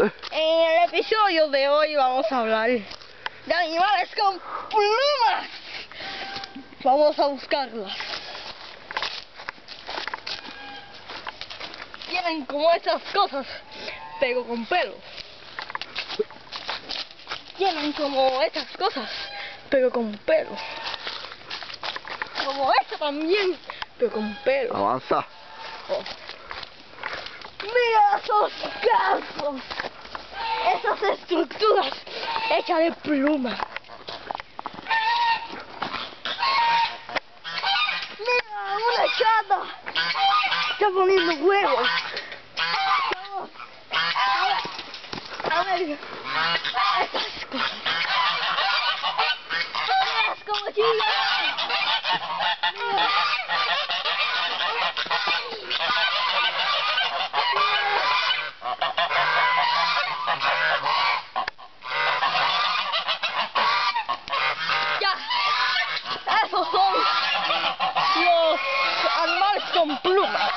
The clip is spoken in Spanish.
En el episodio de hoy vamos a hablar de animales con plumas. Vamos a buscarlas. Tienen como esas cosas, pero con pelo. Tienen como esas cosas, pero con pelo. Como esta también, pero con pelo. Avanza. Oh. ¡Mira esos casos! Esas estructuras hechas de pluma. ¡Mira, una chata! Está poniendo huevos. Vamos. A ver. Esas cosas. Mira, es como chicas. Mira. Esos son los animales con plumas.